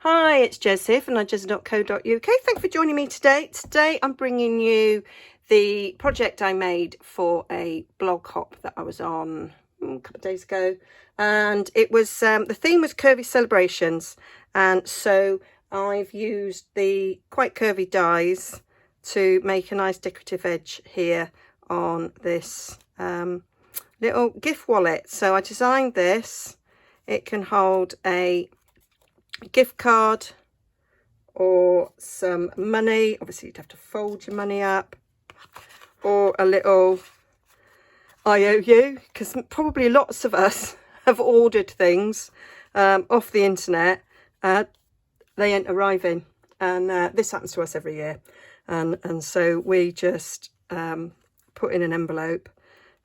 Hi, it's Jez here from Nigezza.co.uk. Thanks for joining me today. Today I'm bringing you the project I made for a blog hop that I was on a couple of days ago, and it was the theme was curvy celebrations, and so I've used the quite curvy dies to make a nice decorative edge here on this little gift wallet. So I designed this. It can hold a gift card or some money. Obviously you'd have to fold your money up, or a little IOU, because probably lots of us have ordered things off the internet. They ain't arriving, and this happens to us every year, and so we just put in an envelope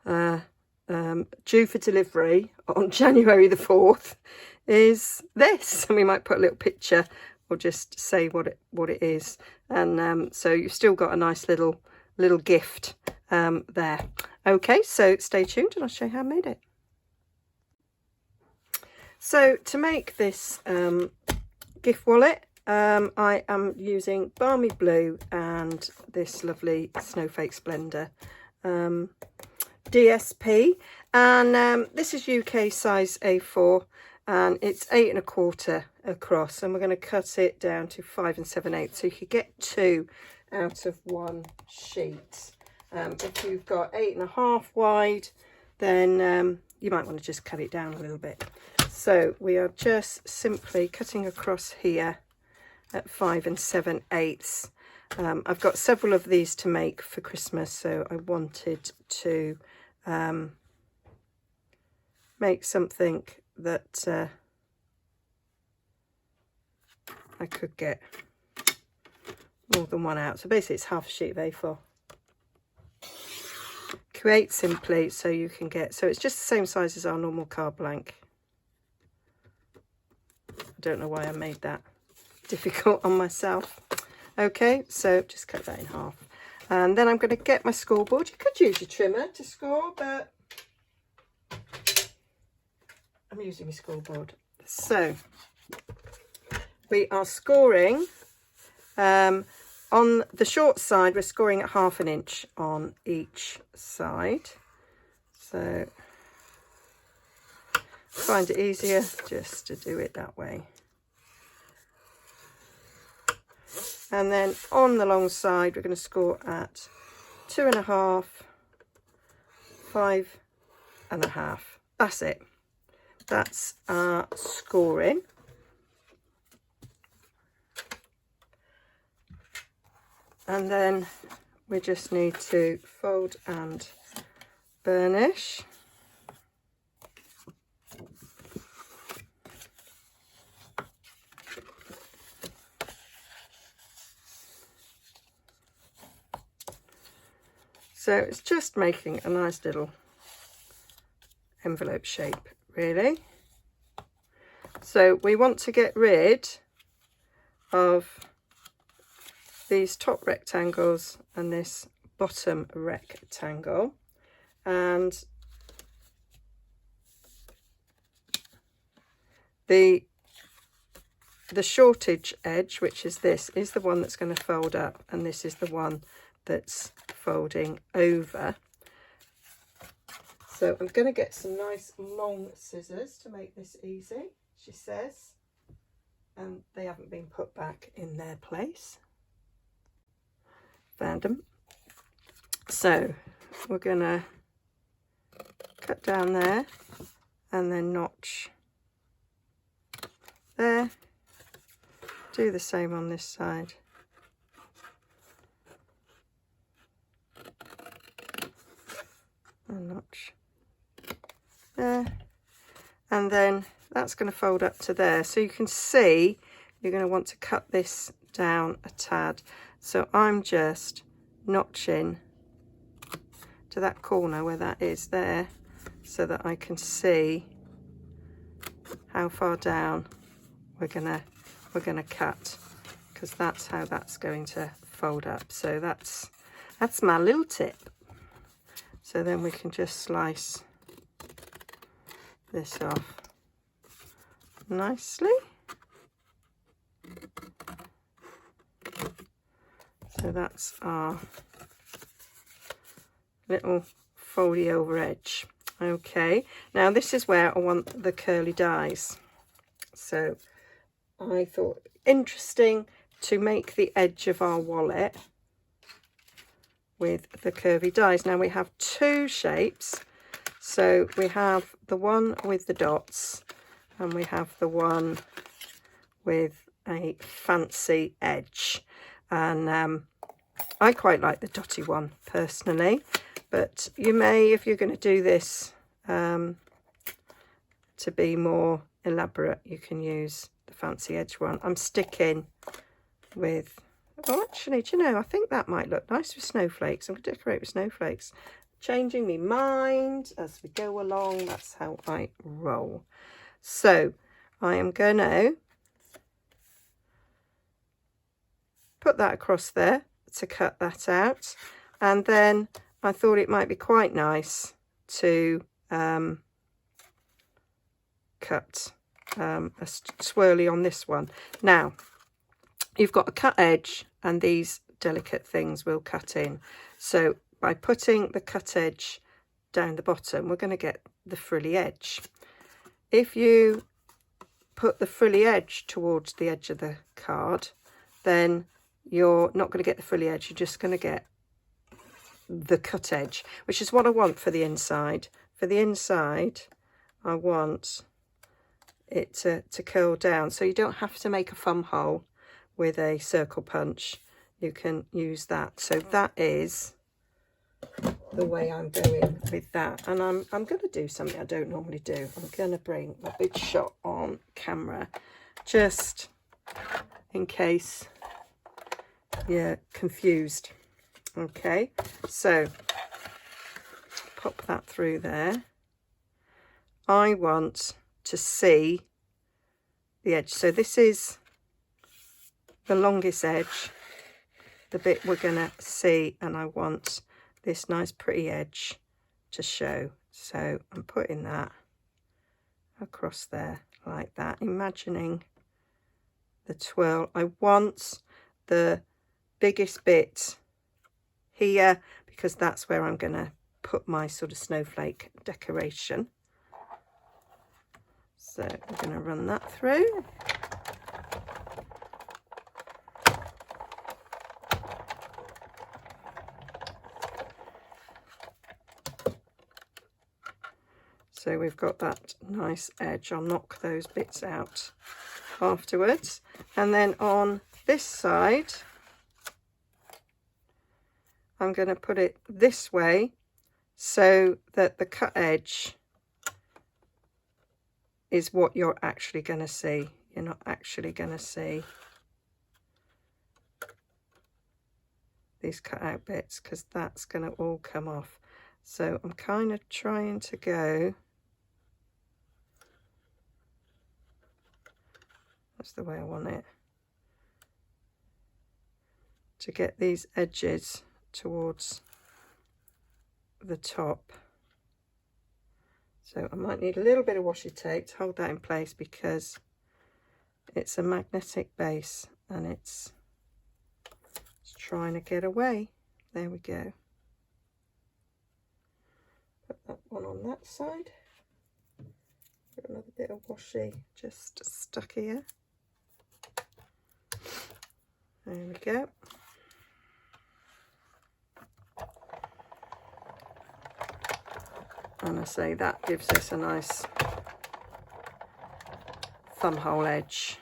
due for delivery on January the 4th is this, and we might put a little picture or just say what it is, and so you've still got a nice little gift there. Okay, so stay tuned and I'll show you how I made it. So to make this gift wallet, I am using Balmy Blue and this lovely Snowflake Splendour DSP, and this is UK size A4, and it's 8 1/4 across, and we're going to cut it down to 5 7/8, so you could get 2 out of one sheet. If you've got 8 1/2 wide, then you might want to just cut it down a little bit. So we are just simply cutting across here at 5 7/8. I've got several of these to make for Christmas, so I wanted to make something that I could get more than one out. So basically it's half a sheet of A4. Create simply so you can get, so it's just the same size as our normal card blank. I don't know why I made that difficult on myself. Okay, so just cut that in half, and then I'm going to get my scoreboard. You could use your trimmer to score, but I'm using my scoreboard. So we are scoring on the short side. We're scoring at 1/2 inch on each side, so find it easier just to do it that way. And then on the long side, we're going to score at 2 1/2, 5 1/2. That's it. That's our scoring. And then we just need to fold and burnish. So it's just making a nice little envelope shape, really. So we want to get rid of these top rectangles and this bottom rectangle, and the shortage edge, which is this, is the one that's going to fold up, and this is the one that's folding over. So I'm going to get some nice long scissors to make this easy, she says, and they haven't been put back in their place. Found them. So we're going to cut down there and then notch there. Do the same on this side. And notch there, and then that's going to fold up to there. So you can see you're going to want to cut this down a tad. So I'm just notching to that corner where that is there, so that I can see how far down we're gonna cut, because that's how that's going to fold up. So that's my little tip. So then we can just slice this off nicely. that's our little foldy over edge. Okay, now this is where I want the curly dies. So I thought interesting to make the edge of our wallet with the curvy dies. Now we have two shapes. So we have the one with the dots and we have the one with a fancy edge. And I quite like the dotty one personally, but you may, if you're going to do this to be more elaborate, you can use the fancy edge one. I'm sticking with, oh actually, do you know, I think that might look nice with snowflakes. I'm going to decorate with snowflakes. Changing my mind as we go along, that's how I roll. So I am going to put that across there to cut that out, and then I thought it might be quite nice to cut a swirly on this one. Now you've got a cut edge and these delicate things will cut in, so by putting the cut edge down the bottom we're going to get the frilly edge. If you put the frilly edge towards the edge of the card, then you're not going to get the frilly edge, you're just going to get the cut edge, which is what I want for the inside. For the inside I want it to curl down, so you don't have to make a thumb hole with a circle punch, you can use that. So that is the way I'm going with that, and I'm going to do something I don't normally do. I'm going to bring my big shot on camera just in case you're confused. Okay, so pop that through there. I want to see the edge, so this is the longest edge, the bit we're going to see, and I want this nice pretty edge to show. So I'm putting that across there like that, imagining the twirl. I want the biggest bit here because that's where I'm going to put my sort of snowflake decoration. So I'm going to run that through. So we've got that nice edge. I'll knock those bits out afterwards. And then on this side, I'm going to put it this way so that the cut edge is what you're actually going to see. You're not actually going to see these cut out bits because that's going to all come off. So I'm kind of trying to go, that's the way I want it, to get these edges towards the top. So I might need a little bit of washi tape to hold that in place because it's a magnetic base and it's trying to get away. There we go. Put that one on that side. Got another bit of washi just stuck here. There we go. And I say that gives us a nice thumb hole edge.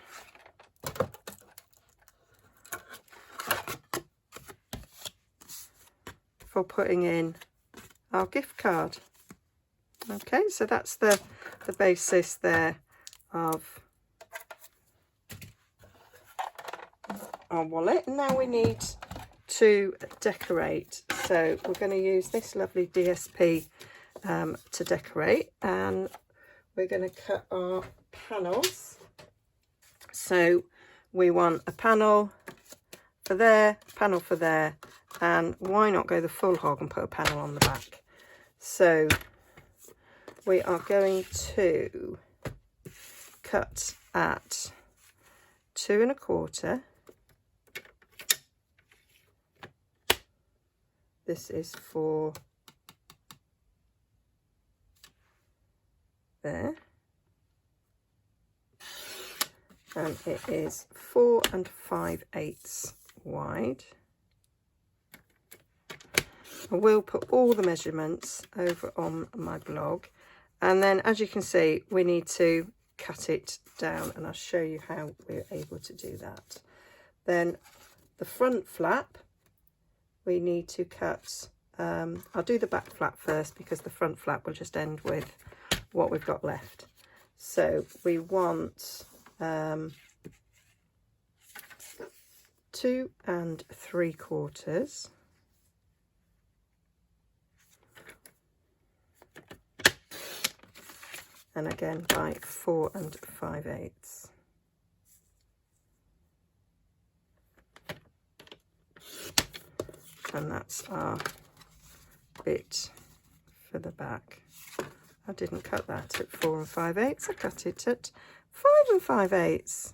For putting in our gift card. Okay, so that's the basis there of our wallet. And now we need to decorate. So we're going to use this lovely DSP to decorate, and we're going to cut our panels. So we want a panel for there, panel for there, and why not go the full hog and put a panel on the back. So we are going to cut at 2 1/4 this is for there, and it is 4 5/8 wide. I will put all the measurements over on my blog, and then as you can see we need to cut it down, and I'll show you how we're able to do that. Then the front flap we need to cut, I'll do the back flap first because the front flap will just end with what we've got left. So we want 2 3/4, and again by 4 5/8. And that's our bit for the back. I didn't cut that at 4 5/8, I cut it at 5 5/8.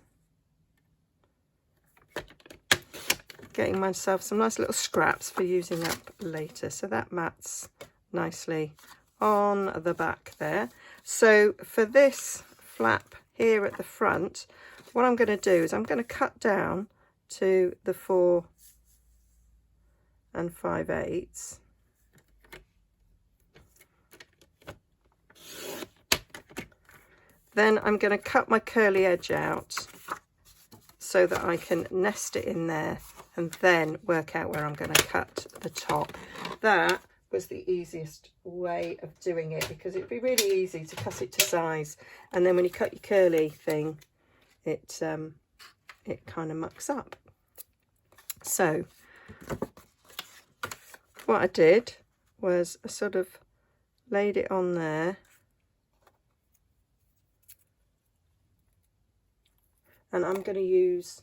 Getting myself some nice little scraps for using up later. So that mats nicely on the back there. So for this flap here at the front, what I'm going to do is I'm going to cut down to the 4 5/8. Then I'm going to cut my curly edge out so that I can nest it in there and then work out where I'm going to cut the top. That was the easiest way of doing it because it'd be really easy to cut it to size, and then when you cut your curly thing it kind of mucks up. So what I did was I sort of laid it on there, and I'm going to use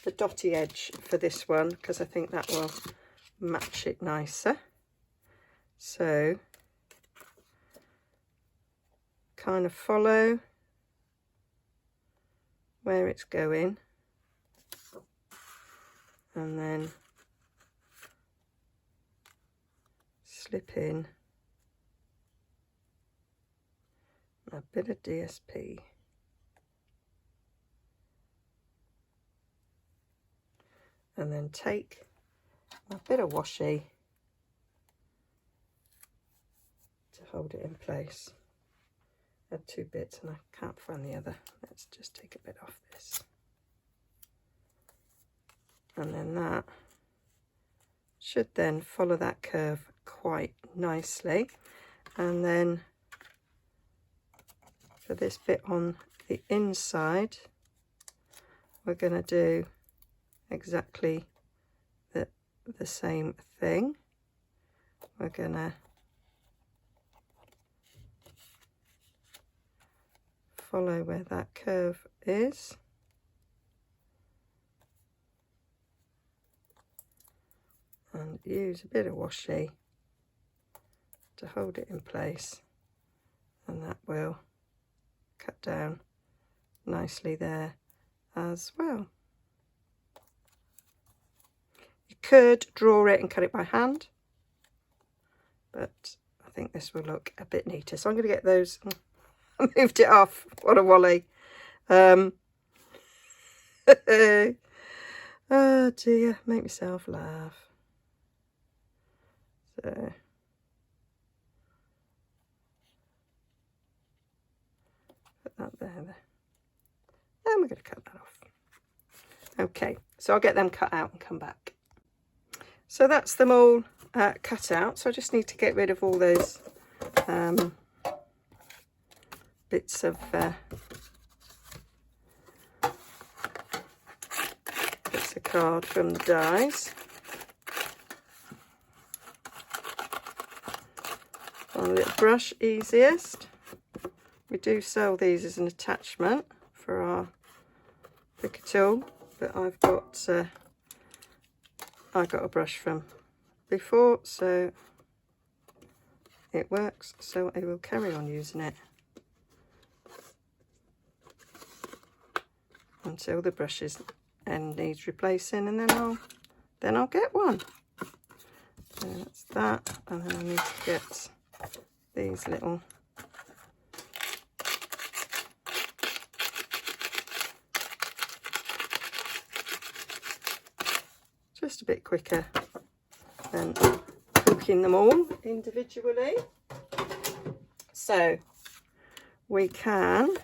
the dotty edge for this one because I think that will match it nicer. So kind of follow where it's going and then slip in a bit of DSP. And then take a bit of washi to hold it in place. I had 2 bits and I can't find the other. Let's just take a bit off this. And then that should then follow that curve quite nicely. And then for this bit on the inside, we're going to do exactly the same thing. We're gonna follow where that curve is and use a bit of washi to hold it in place, and that will cut down nicely there as well. You could draw it and cut it by hand, but I think this will look a bit neater. So I'm going to get those. I moved it off. What a wally. Oh dear, make myself laugh. So put that there. And we're going to cut that off. Okay, so I'll get them cut out and come back. So that's them all cut out. So I just need to get rid of all those bits of card from the dies. On a little brush, easiest. We do sell these as an attachment for our picker tool, but I've got I got a brush from before, so it works, so I will carry on using it until the brush's end needs replacing, and then I'll get one. that's that, and then I need to get these little just a bit quicker than hooking them all individually. So we can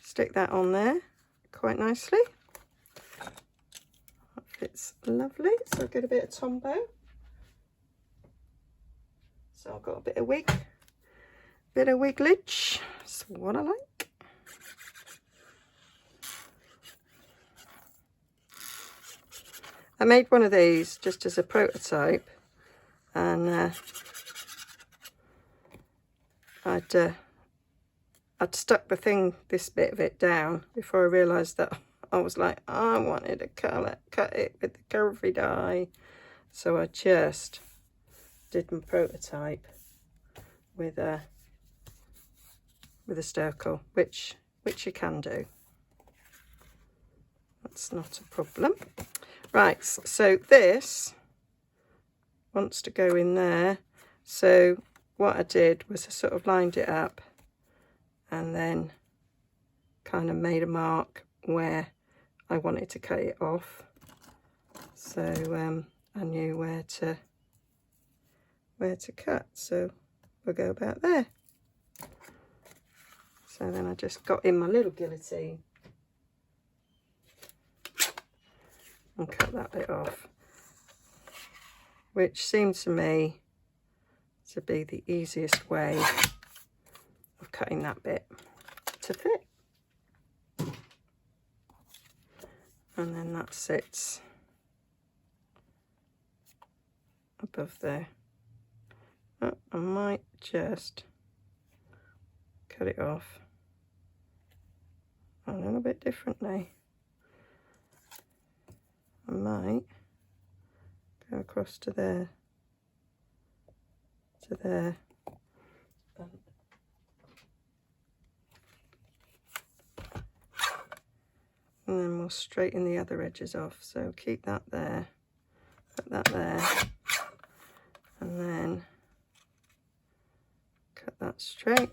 stick that on there quite nicely. That fits lovely. So I'll get a bit of Tombow. So I've got a bit of wigglage. That's what I like. I made one of these just as a prototype, and I'd stuck this bit of it down before I realised that I was like, I wanted to cut it with the Curvy die. So I just did my prototype with a circle, which you can do. That's not a problem. Right, so this wants to go in there. So what I did was I sort of lined it up and then kind of made a mark where I wanted to cut it off. So I knew where to cut. So we'll go about there. So then I just got in my little guillotine and cut that bit off, which seemed to me to be the easiest way of cutting that bit to fit. And then that sits above there. Oh, I might just cut it off a little bit differently. I might go across to there, to there, and then we'll straighten the other edges off. So keep that there, put that there, and then cut that straight.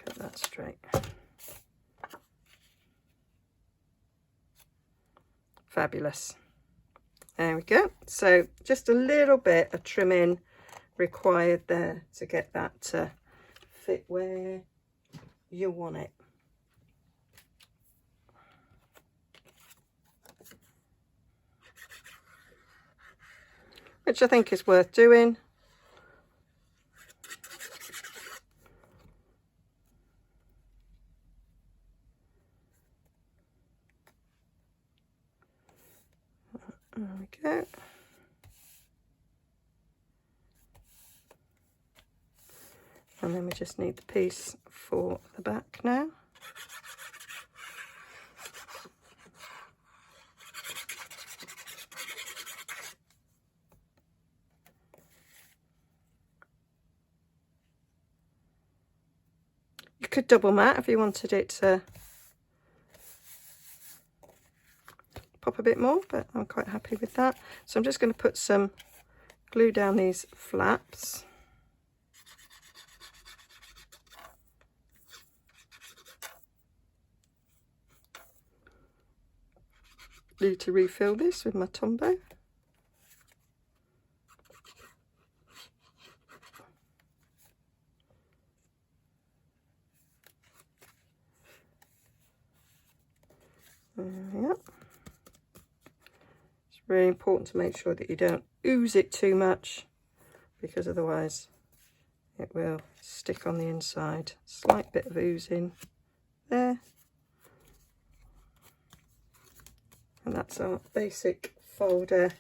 Cut that straight. Fabulous. There we go. So just a little bit of trimming required there to get that to fit where you want it. Which I think is worth doing. There we go. And then we just need the piece for the back now. You could double mat if you wanted it to pop a bit more, but I'm quite happy with that. So I'm just going to put some glue down these flaps. Need to refill this with my Tombow. Yep. It's really important to make sure that you don't ooze it too much, because otherwise it will stick on the inside. Slight bit of oozing there. And that's our basic folder,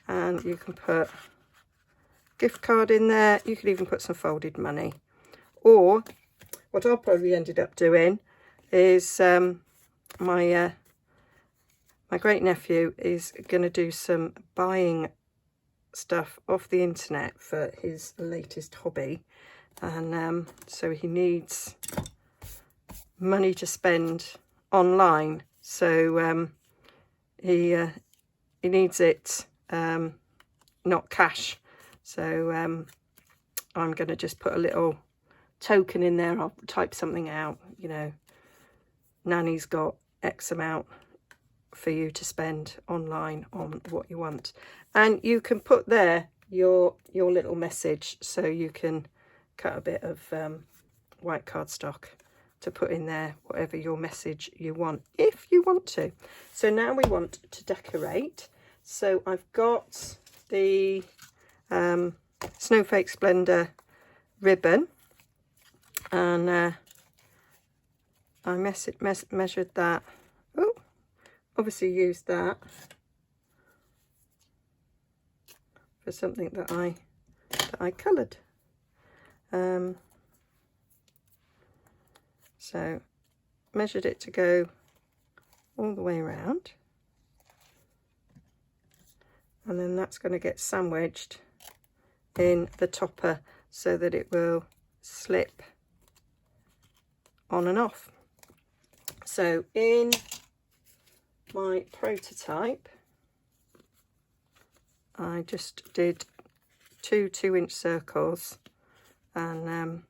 and you can put gift card in there. You could even put some folded money, or what I probably ended up doing is my great nephew is going to do some buying stuff off the internet for his latest hobby, and so he needs money to spend online, so he needs it not cash. So I'm going to just put a little token in there. I'll type something out, you know, Nanny's got X amount for you to spend online on what you want, and you can put there your little message, so you can cut a bit of white cardstock to put in there whatever your message you want, if you want to. So now we want to decorate. So I've got the Snowflake Splendour ribbon, and I measured that. Oh, obviously used that for something that I coloured. So measured it to go all the way around, and then that's going to get sandwiched in the topper so that it will slip on and off. So in my prototype, I just did two 2-inch circles and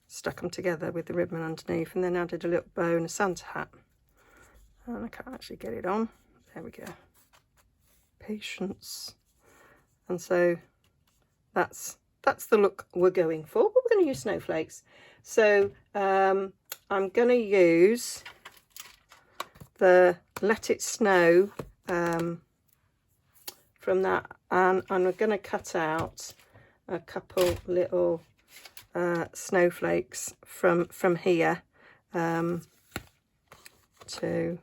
stuck them together with the ribbon underneath, and then added a little bow and a Santa hat. And I can't actually get it on. There we go. Patience. And so that's the look we're going for. But we're going to use snowflakes. So I'm going to use the Let It Snow from that, and I'm going to cut out a couple little snowflakes from here to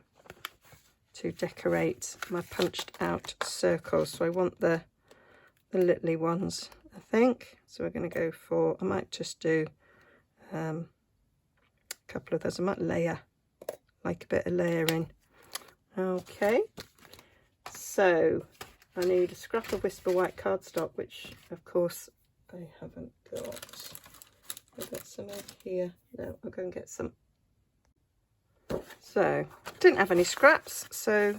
decorate my punched out circles. So I want the littly ones, I think. So we're going to go for, I might just do a couple of those. I might layer, like a bit of layering. Okay, so I need a scrap of Whisper white cardstock, which of course I haven't got. I've got some over here. No, I'll go and get some. So didn't have any scraps, so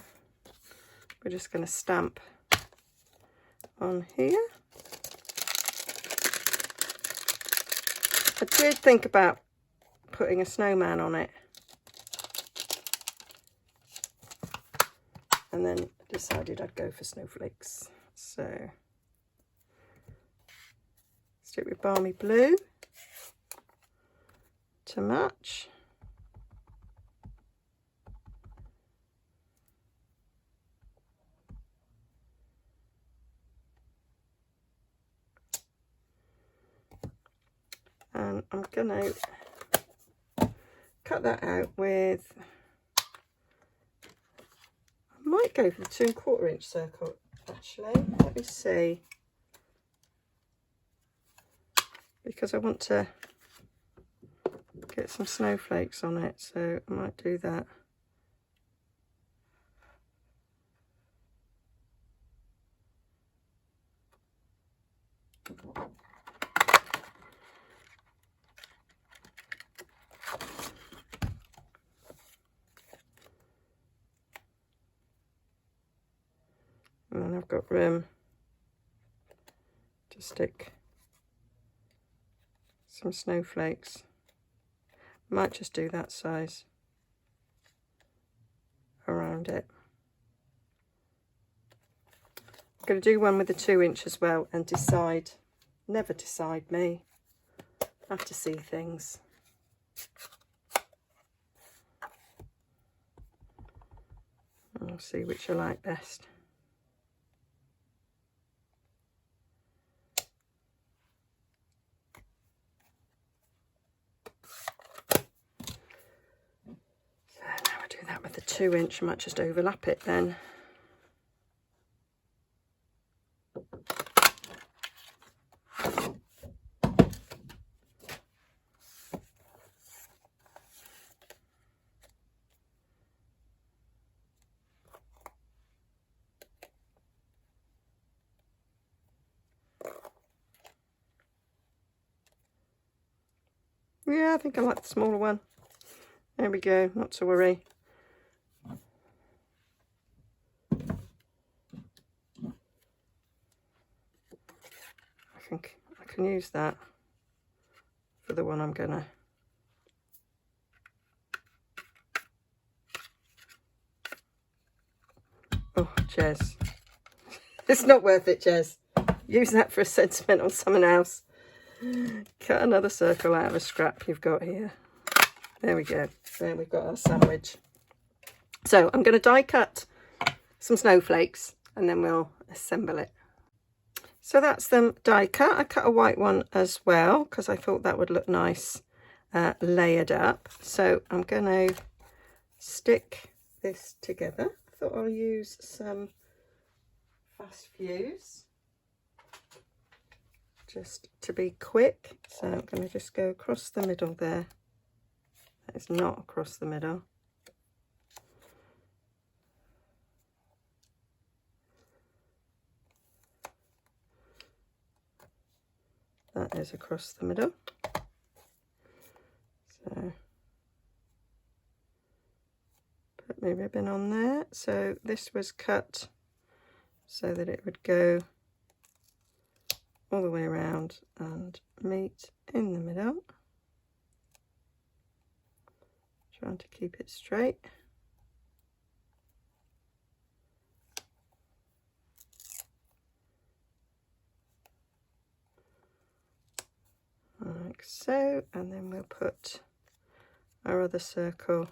we're just going to stamp on here. I did think about putting a snowman on it, and then decided I'd go for snowflakes. So stick with Balmy Blue to match. And I'm going to cut that out with, I might go for the 2¼ inch circle actually. Let me see, because I want to get some snowflakes on it, so I might do that. And then I've got room to stick some snowflakes. Might just do that size around it. I'm going to do one with the 2 inch as well and decide. Never decide me. I have to see things. I'll see which I like best. So now I do that with the 2 inch, I might just overlap it then. Yeah, I think I like the smaller one. There we go, not to worry. I think I can use that for the one I'm gonna. Oh, Jez. It's not worth it, Jez. Use that for a sentiment on someone else. Cut another circle out of a scrap you've got here. There we go. There we've got our sandwich. So I'm going to die cut some snowflakes and then we'll assemble it. So that's them die cut. I cut a white one as well because I thought that would look nice layered up. So I'm going to stick this together. I thought I'll use some fast fuse just to be quick. So I'm going to just go across the middle there. That is not across the middle. That is across the middle. So put my ribbon on there. So this was cut so that it would go all the way around and meet in the middle. Trying to keep it straight. Like so, and then we'll put our other circle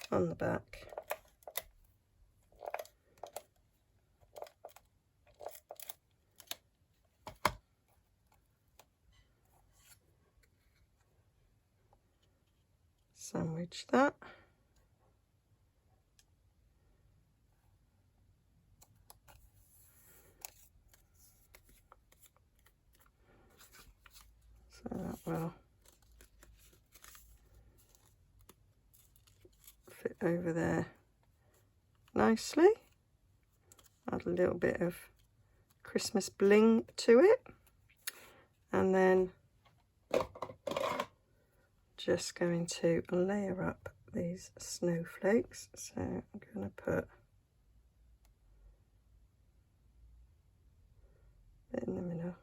on the back. Sandwich that. So that will fit over there nicely. Add a little bit of Christmas bling to it. And then just going to layer up these snowflakes. So I'm going to put it in the middle.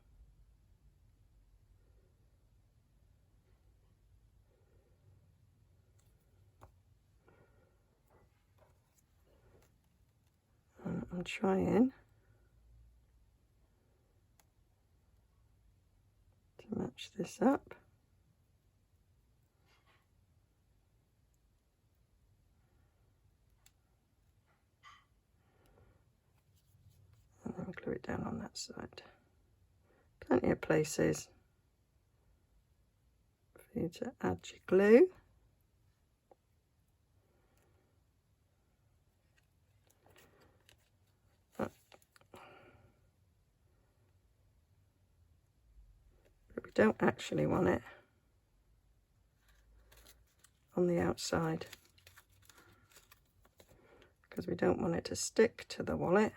And I'm trying to match this up. And then glue it down on that side. Plenty of places for you to add your glue. But we don't actually want it on the outside because we don't want it to stick to the wallet.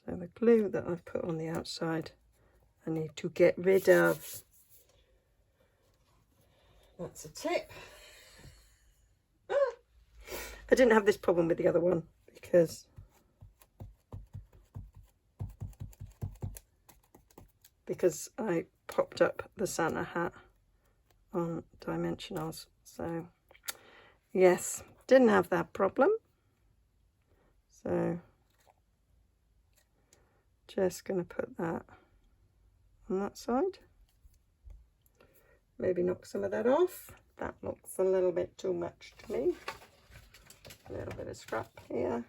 So the glue that I've put on the outside, I need to get rid of. That's a tip. I didn't have this problem with the other one because I popped up the Santa hat on dimensionals. So yes, didn't have that problem. So just going to put that on that side. Maybe knock some of that off. That looks a little bit too much to me. A little bit of scrap here.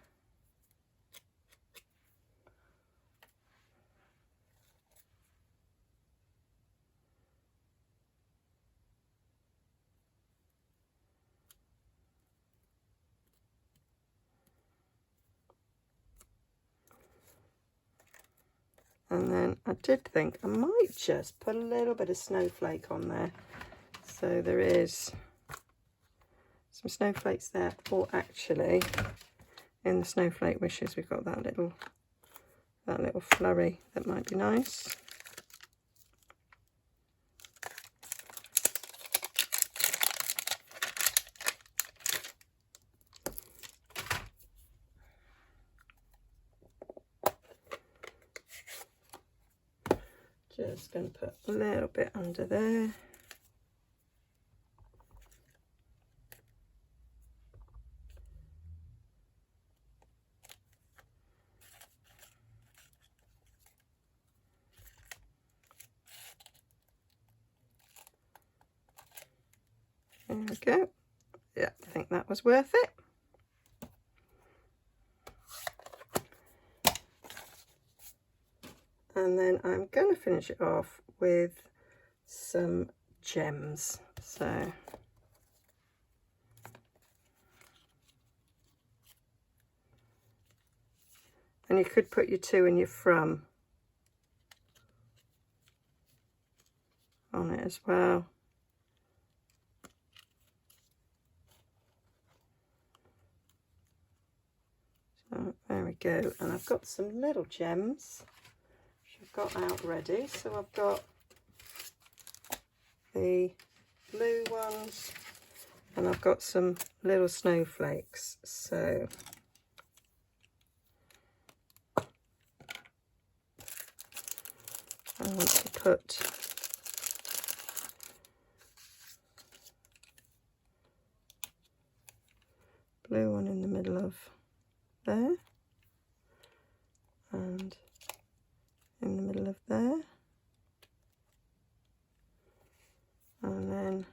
And then I did think I might just put a little bit of snowflake on there. So there is some snowflakes there. Or actually, in the snowflake wishes, we've got that little that little flurry that might be nice. Just going to put a little bit under there. There we go. Yeah, I think that was worth it. And then I'm going to finish it off with some gems. So and you could put your to and your from on it as well. So there we go. And I've got some little gems which I've got out ready. So I've got the blue ones and I've got some little snowflakes. So I want to put blue one in the middle of there and in the middle of there, and then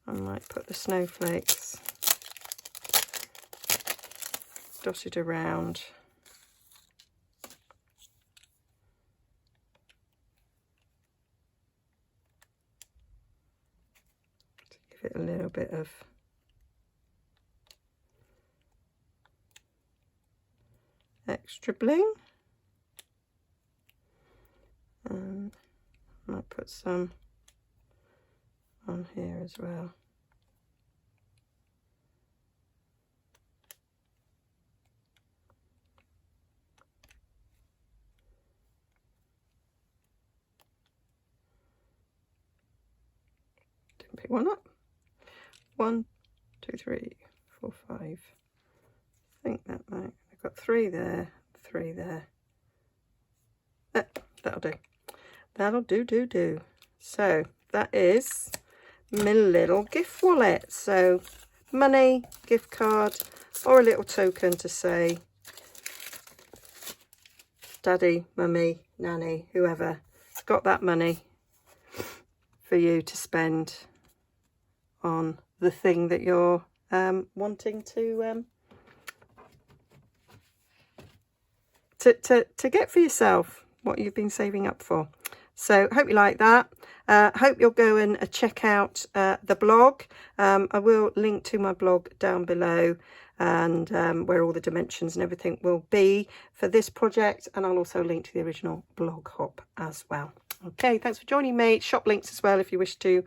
I might put the snowflakes dotted around. To give it a little bit of extra bling. And I might put some on here as well. Didn't pick one up. 1, 2, 3, 4, 5. I think that might. I've got 3 there, 3 there. That'll do. That'll do. So that is my little gift wallet. So money, gift card, or a little token to say daddy, mummy, nanny, whoever has got that money for you to spend on the thing that you're wanting to get for yourself, what you've been saving up for. So hope you like that. Hope you'll go and check out the blog. I will link to my blog down below, and where all the dimensions and everything will be for this project, and I'll also link to the original blog hop as well. Okay, thanks for joining me. Shop links as well if you wish to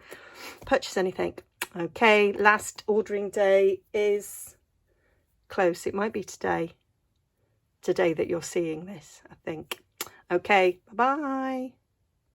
purchase anything. Okay, last ordering day is close. It might be today that you're seeing this, I think. Okay, bye-bye.